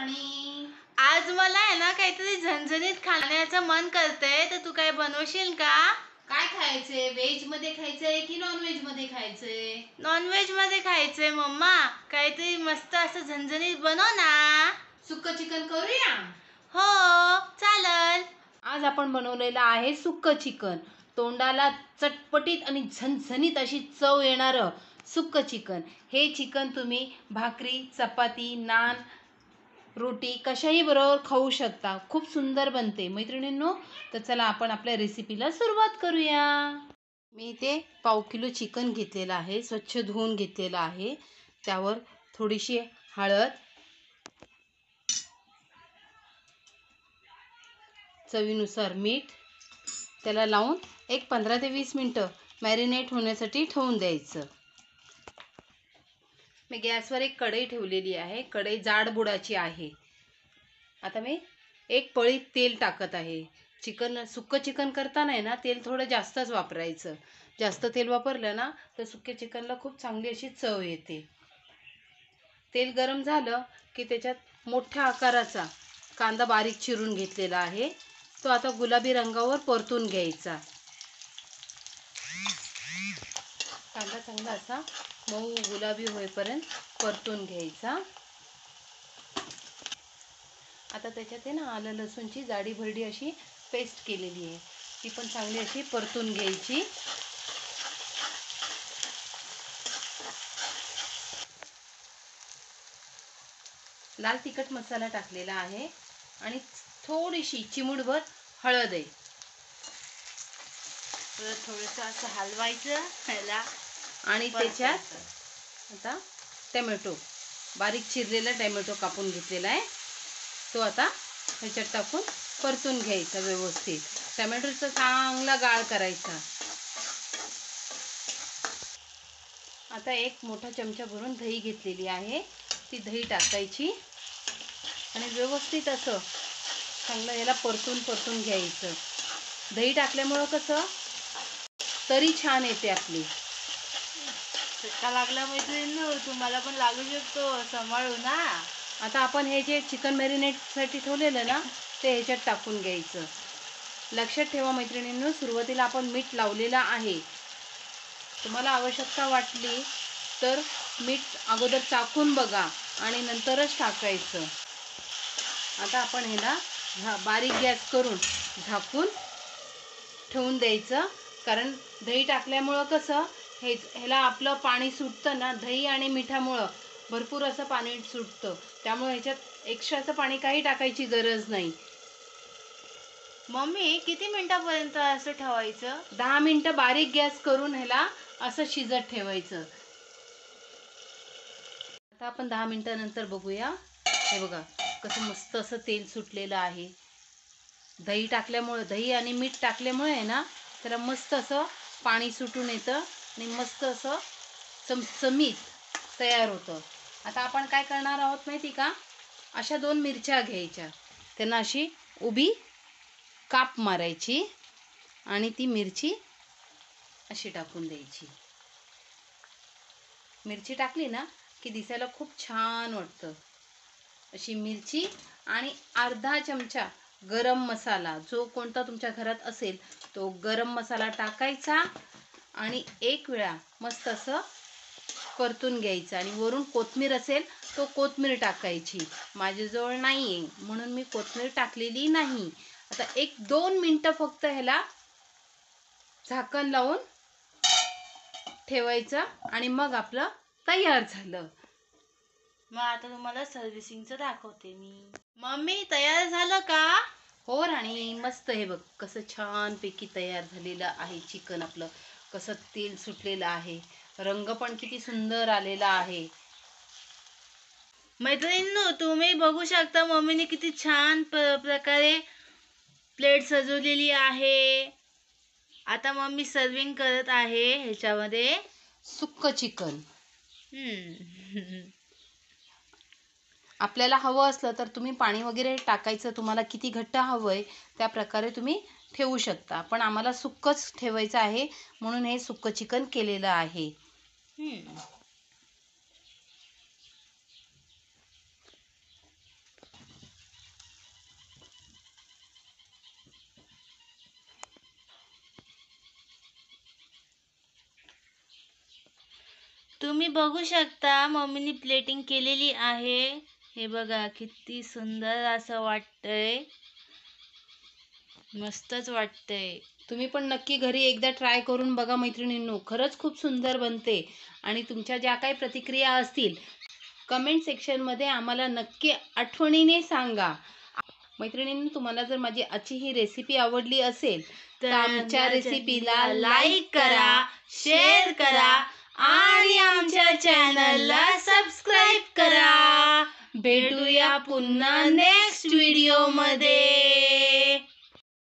राणी? आज मला आहे ना काहीतरी झणझणीत खाण्याचं मन करतंय, तर तू काय बनवशील का? काय खायचंय? व्हेज मध्ये खायचंय की नॉन व्हेज मध्ये खायचंय? नॉन व्हेज मध्ये खायचंय मम्मा. काहीतरी मस्त असं झणझणीत बनव ना. सुक्क चिकन करूया? हो चालेल. आज आपण बनवलेलं आहे सुक्क चिकन. तोंडाला चटपटीत आणि झणझणीत अशी चव येणारं सुक्क चिकन. हे चिकन तुम्ही भाकरी, चपाती, नान, रोटी कशाही बरोबर खाऊ शकता. खूप सुंदर बनते मैत्रिणींनो. तर चला आपण आपल्या रेसिपीला सुरुवात करूया. मी इथे पाव किलो चिकन घेतलेलं आहे, स्वच्छ धुवून घेतलेलं आहे. त्यावर थोडीशी हळद, चवीनुसार मीठ, त्याला लावून एक 15 ते 20 मिनटं मॅरिनेट होण्यासाठी ठेवून द्यायचं. मी गॅसवर एक कढई ठेवलेली आहे. कढई जाड बुडाची आहे. आता मी एक पळी तेल टाकत आहे. सुक्क चिकन करताना आहे ना तेल थोडं जास्तच वापरायचं. जास्त तेल वापरलं ना तर सुक्या चिकनला खूप चांगली अशी चव येते. तेल गरम झालं की त्याच्यात मोठ्या आकाराचा कांदा बारीक चिरून घेतलेला आहे. तो आता गुलाबी रंगावर परतून घ्यायचा. कांदा चांगला असा मऊ गुलाबी होईपर्यंत परतून घ्यायचा. आता त्याच्यात आहे ना आलं लसूणची जाडी भरडी अशी पेस्ट केलेली आहे, ती पण चांगली अशी परतून घ्यायची. लाल तिखट मसाला टाकलेला आहे आणि थोडीशी चिमूटभर हळद आहे. थोडंसं असं हलवायचं ह्याला आणि त्याच्यात आता टोमॅटो, बारीक चिरलेला टोमॅटो कापून घेतलेला आहे, तो आता ह्याच्यात टाकून परतून घ्यायचा व्यवस्थित. टोमॅटोचा चांगला गाळ करायचा. आता एक मोठा चमचा भरून दही घेतलेली आहे, ती दही टाकायची आणि व्यवस्थित असं चांगलं याला परतून घ्यायचं. दही टाकल्यामुळं कसं तरी छान येते आपली. चटका लागला मैत्रिणींनो, तुम्हाला पण लागू शकतो, सांभाळू ना. आता आपण हे जे चिकन मॅरिनेटसाठी ठेवलेलं ना ते ह्याच्यात टाकून घ्यायचं. लक्षात ठेवा मैत्रिणींनो, सुरुवातीला आपण मीठ लावलेलं आहे. तुम्हाला आवश्यकता वाटली तर मीठ अगोदर चाखून बघा आणि नंतरच टाकायचं. आता आपण ह्याला बारीक गॅस करून झाकून ठेवून द्यायचं. कारण दही टाकल्यामुळं कसं ह्याला आपलं पाणी सुटतं ना, दही आणि मिठामुळं भरपूर असं पाणी सुटतं. त्यामुळे ह्याच्यात एक्स्ट्राचं पाणी काही टाकायची गरज नाही. मम्मी किती मिनिटापर्यंत असं ठेवायचं? 10 मिनिटं बारीक गॅस करून ह्याला असं शिजत ठेवायचं. आता आपण 10 मिनिटानंतर बघूया. हे बघा कसं मस्त असं तेल सुटलेलं आहे. दही टाकल्यामुळं, दही आणि मीठ टाकल्यामुळे आहे ना त्याला मस्त असं पाणी सुटून येतं आणि मस्त असं चमचमीत तयार होतं. आता आपण काय करणार आहोत माहिती का? अशा 2 मिरच्या घ्यायच्या, त्यांना अशी उभी काप मारायची आणि ती मिरची अशी टाकून द्यायची. मिरची टाकली ना की दिसायला खूप छान वाटतं. अशी मिरची आणि अर्धा चमचा गरम मसाला, जो कोणता तुमच्या घरात असेल तो गरम मसाला टाकायचा आणि एक वेळा मस्त असं परतून घ्यायचं. आणि वरून कोथिंबीर असेल तो कोथिंबीर टाकायची. माझ्याजवळ नाही आहे म्हणून मी कोथिंबीर टाकलेली नाही. आता 1-2 मिनटं फक्त ह्याला झाकण लावून ठेवायचं आणि मग आपलं तयार झालं. मग आता तुम्हाला सर्व्हिसिंगचं दाखवते मी. मम्मी तयार झालं का? हो राणी, मस्त. हे बघ कसं छानपैकी तयार झालेलं आहे चिकन आपलं. कसं तेल सुटलेलं आहे, रंग पण किती सुंदर आलेला आहे. मैत्रिणींनो तुम्ही बघू शकता मम्मीने किती छान प्रकारे प्लेट सजवलेली आहे. आता मम्मी सर्विंग करत आहे ह्याच्यामध्ये सुक्क चिकन. हम्म आपल्याला हवं असलं तर तुम्ही पाणी वगैरे टाकायचं. तुम्हाला किती घट्ट हवं आहे त्या प्रकारे तुम्ही ठेवू शकता. पण आम्हाला सुक्कच ठेवायचं आहे म्हणून हे सुक्क चिकन केलेलं आहे. तुम्ही बघू शकता मम्मीनी प्लेटिंग केलेली आहे. हे बघा किती सुंदर असं वाटतंय, मस्तच वाटतंय. तुम्ही पण नक्की घरी एकदा ट्राय करून बघा मैत्रिणींनो, खरंच खूप सुंदर बनते. आणि तुमच्या ज्या काही प्रतिक्रिया असतील कमेंट सेक्शनमध्ये आम्हाला नक्की आठवणीने सांगा. मैत्रिणींनो, तुम्हाला जर माझी आजची ही रेसिपी आवडली असेल तर आमच्या रेसिपीला लाईक करा, शेअर करा आणि आमच्या चॅनलला सबस्क्राईब करा. भेटूया पुन्हा नेक्स्ट व्हिडिओ मध्ये.